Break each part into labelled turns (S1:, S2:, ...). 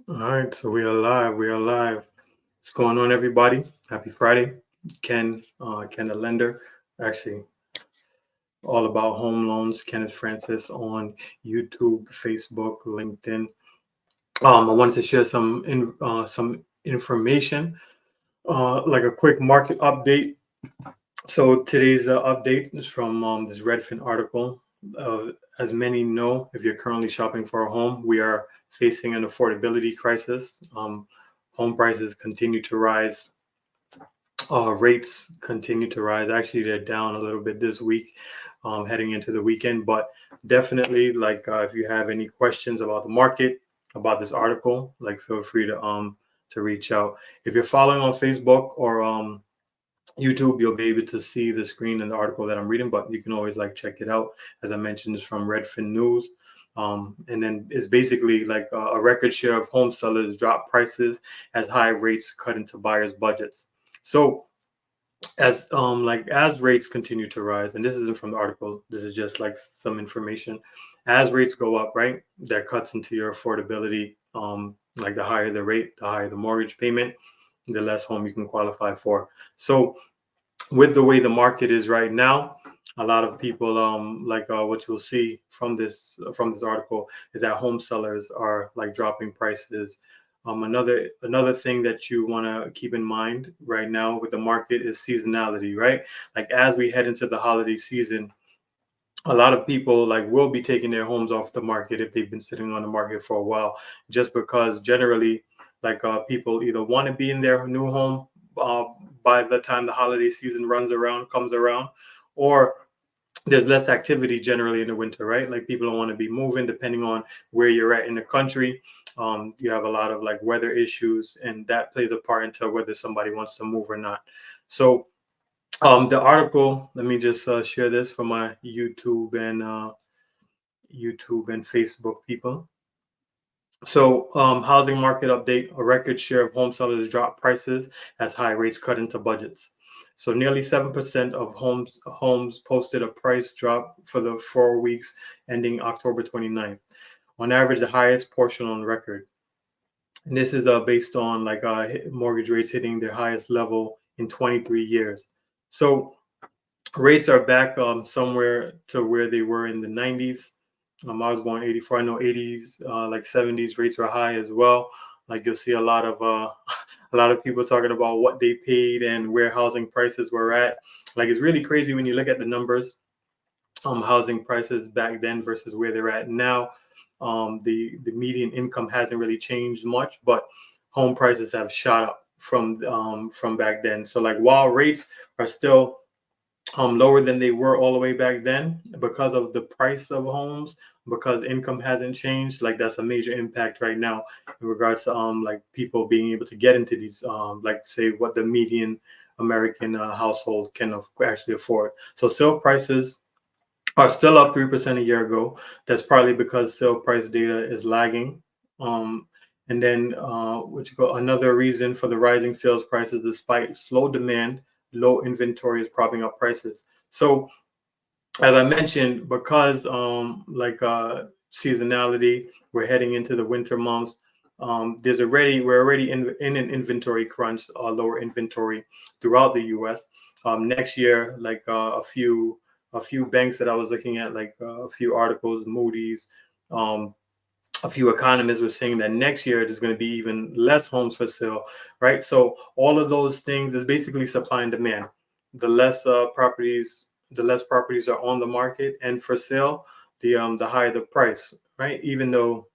S1: All right, so we are live. We are live. What's going on, everybody? Happy Friday. Ken the lender. Actually, all about home loans. Kenneth Francis on YouTube, Facebook, LinkedIn. I wanted to share some information, like a quick market update. So today's update is from this Redfin article. As many know, if you're currently shopping for a home, we are facing an affordability crisis. Home prices continue to rise. Rates continue to rise. Actually, they're down a little bit this week, heading into the weekend. But definitely, like if you have any questions about the market, about this article, like feel free to reach out. If you're following on Facebook or YouTube, you'll be able to see the screen and the article that I'm reading, but you can always like check it out. As I mentioned, it's from Redfin News. And then it's basically like a record share of home sellers drop prices as high rates cut into buyers' budgets. So as rates continue to rise, and this isn't from the article, this is just like some information. As rates go up, right, that cuts into your affordability. Like the higher the rate, the higher the mortgage payment, the less home you can qualify for. So with the way the market is right now, a lot of people what you'll see from this article is that home sellers are like dropping prices. Another thing that you want to keep in mind right now with the market is seasonality, right? Like as we head into the holiday season, a lot of people like will be taking their homes off the market if they've been sitting on the market for a while, just because generally people either want to be in their new home uh, by the time the holiday season comes around, or there's less activity generally in the winter, right? Like people don't want to be moving depending on where you're at in the country. You have a lot of like weather issues, and that plays a part into whether somebody wants to move or not. So the article, let me just share this for my YouTube and Facebook people. So, housing market update: a record share of home sellers drop prices as high rates cut into budgets. So, nearly 7% of homes posted a price drop for the 4 weeks ending October 29th. On average, the highest portion on record. And this is based on mortgage rates hitting their highest level in 23 years. So, rates are back somewhere to where they were in the 90s. I was born in 84. I know 80s, like 70s rates are high as well. Like you'll see a lot of a lot of people talking about what they paid and where housing prices were at. Like it's really crazy when you look at the numbers. Housing prices back then versus where they're at now. The median income hasn't really changed much, but home prices have shot up from back then. So like while rates are still lower than they were all the way back then because of the price of homes, because income hasn't changed, like that's a major impact right now in regards to like people being able to get into these like say what the median American household can actually afford. So sale prices are still up 3% a year ago. That's partly because sale price data is lagging. Um, and then another reason for the rising sales prices, despite slow demand, low inventory is propping up prices. So as I mentioned, because seasonality, we're heading into the winter months. We're already in an inventory crunch, lower inventory throughout the U.S. Next year, a few banks that I was looking at, a few articles, Moody's, um, a few economists were saying that next year there's going to be even less homes for sale, right? So all of those things is basically supply and demand. The less properties are on the market and for sale, the higher the price, right? Even though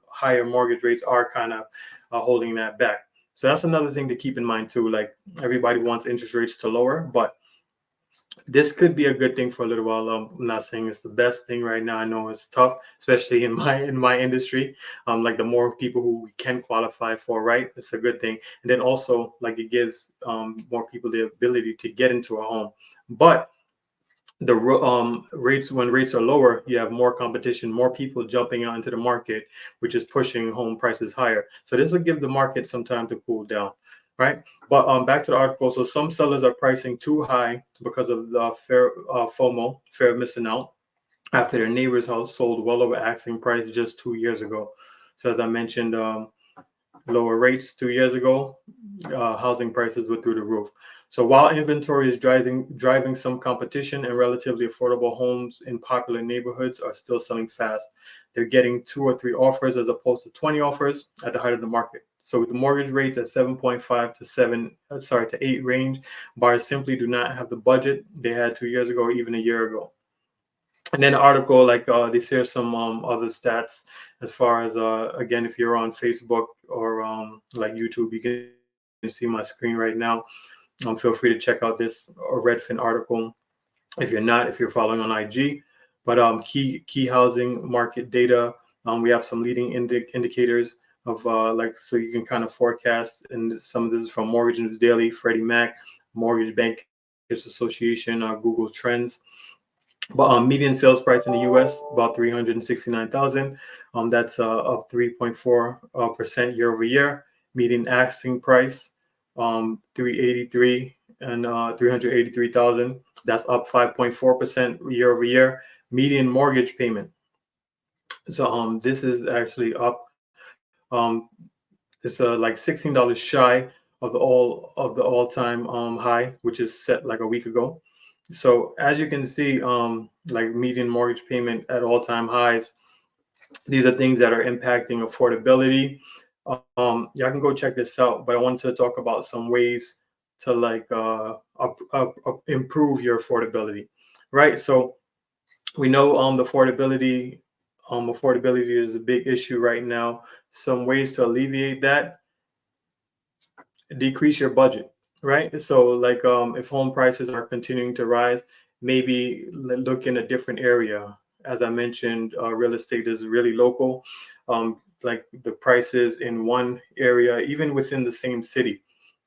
S1: higher mortgage rates are kind of holding that back. So that's another thing to keep in mind too. Like everybody wants interest rates to lower, but this could be a good thing for a little while. I'm not saying it's the best thing right now. I know it's tough, especially in my industry. Like the more people who we can qualify for, right, it's a good thing. And then also like it gives more people the ability to get into a home. But rates when rates are lower, you have more competition, more people jumping out into the market, which is pushing home prices higher. So this will give the market some time to cool down, right? But back to the article. So some sellers are pricing too high because of the FOMO, fear of missing out, after their neighbor's house sold well over asking price just 2 years ago. So as I mentioned, lower rates 2 years ago, housing prices were through the roof. So while inventory is driving some competition, and relatively affordable homes in popular neighborhoods are still selling fast. They're getting 2 or 3 offers as opposed to 20 offers at the height of the market. So with the mortgage rates at 7.5 to 8 range, buyers simply do not have the budget they had 2 years ago, or even a year ago. And then the article, like they share some other stats as far as again, if you're on Facebook or like YouTube, you can see my screen right now. Feel free to check out this Redfin article. If you're not, if you're following on IG, but key housing market data. We have some leading indicators of like, so you can kind of forecast. And some of this is from Mortgage News Daily, Freddie Mac, Mortgage Bankers Association, Google Trends. But median sales price in the U.S. about 369,000. That's up 3.4% year over year. Median asking price 383 and 383,000. That's up 5.4% year over year. Median mortgage payment. So this is actually up. It's like $16 shy of the all time high, which is set like a week ago. So as you can see, like median mortgage payment at all time highs. These are things that are impacting affordability. Y'all can go check this out, but I wanted to talk about some ways to like improve your affordability, right? So we know the affordability is a big issue right now. Some ways to alleviate that: decrease your budget, right? So like if home prices are continuing to rise, maybe look in a different area. As I mentioned, real estate is really local. Like the prices in one area, even within the same city,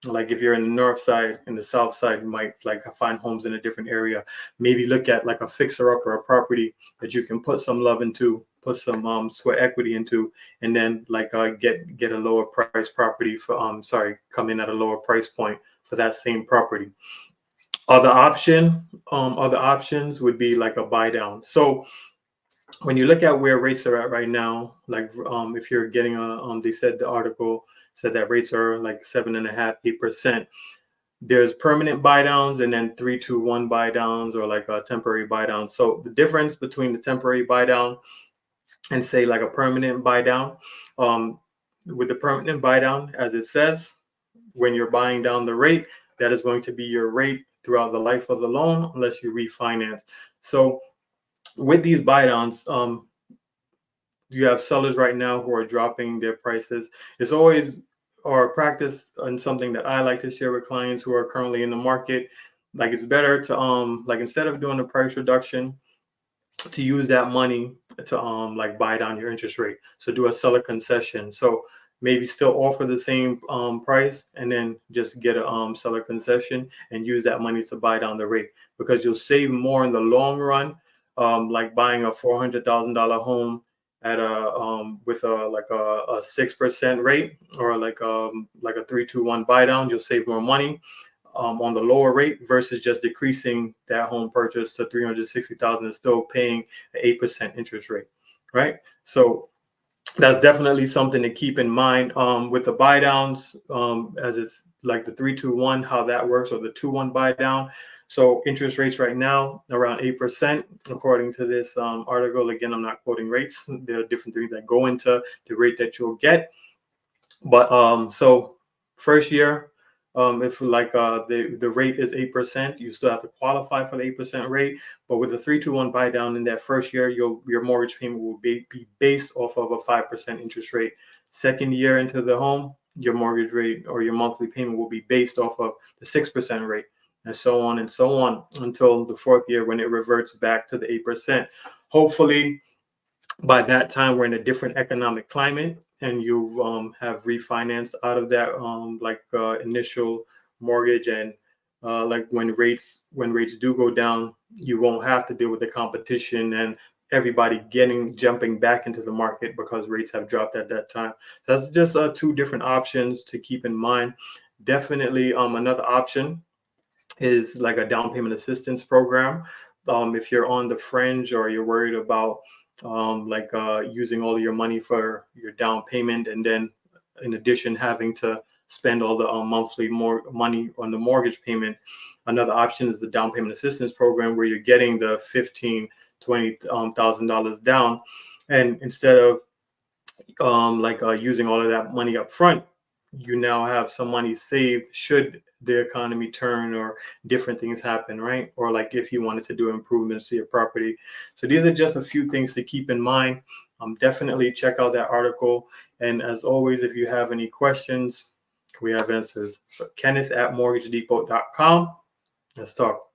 S1: like if you're in the north side and the south side, you might like find homes in a different area. Maybe look at like a fixer up or a property that you can put some love into, put some sweat equity into, and then like get a lower price property for come in at a lower price point for that same property. Other options would be like a buy down. So when you look at where rates are at right now, like if you're getting a they said, the article said that rates are like 7.5%, 8%. There's permanent buy downs and then 3-2-1 buy downs, or like a temporary buy down. So the difference between the temporary buy down and say like a permanent buy down, um, with the permanent buy down, as it says, when you're buying down the rate, that is going to be your rate throughout the life of the loan unless you refinance. So with these buy downs, you have sellers right now who are dropping their prices. It's always our practice, and something that I like to share with clients who are currently in the market. Like it's better to like, instead of doing a price reduction, to use that money to like buy down your interest rate. So do a seller concession. So maybe still offer the same price, and then just get a seller concession and use that money to buy down the rate, because you'll save more in the long run. Like buying a $400,000 home at a with a 6% rate, or like a 3-2-1 buy down, you'll save more money on the lower rate versus just decreasing that home purchase to 360,000 and still paying an 8% interest rate, right? So that's definitely something to keep in mind with the buy downs, as it's like the 3-2-1, how that works, or the 2-1 buy down. So interest rates right now around 8%, according to this article. Again, I'm not quoting rates. There are different things that go into the rate that you'll get. But so first year, if like the rate is 8%, you still have to qualify for the 8% rate. But with the 3-2-1 buy down in that first year, your mortgage payment will be based off of a 5% interest rate. Second year into the home, your mortgage rate or your monthly payment will be based off of the 6% rate, and so on and so on, until the fourth year when it reverts back to the 8%. Hopefully by that time we're in a different economic climate, and you have refinanced out of that initial mortgage, and like when rates do go down, you won't have to deal with the competition and everybody jumping back into the market because rates have dropped at that time. That's just two different options to keep in mind. Definitely another option is like a down payment assistance program. If you're on the fringe, or you're worried about using all of your money for your down payment, and then in addition having to spend all the monthly more money on the mortgage payment. Another option is the down payment assistance program, where you're getting the $15,000 to $20,000 down, and instead of using all of that money up front, you now have some money saved should the economy turn or different things happen, right? Or like if you wanted to do improvements to your property. So these are just a few things to keep in mind. Definitely check out that article. And as always, if you have any questions, we have answers. So Kenneth at mortgagedepot.com. Let's talk.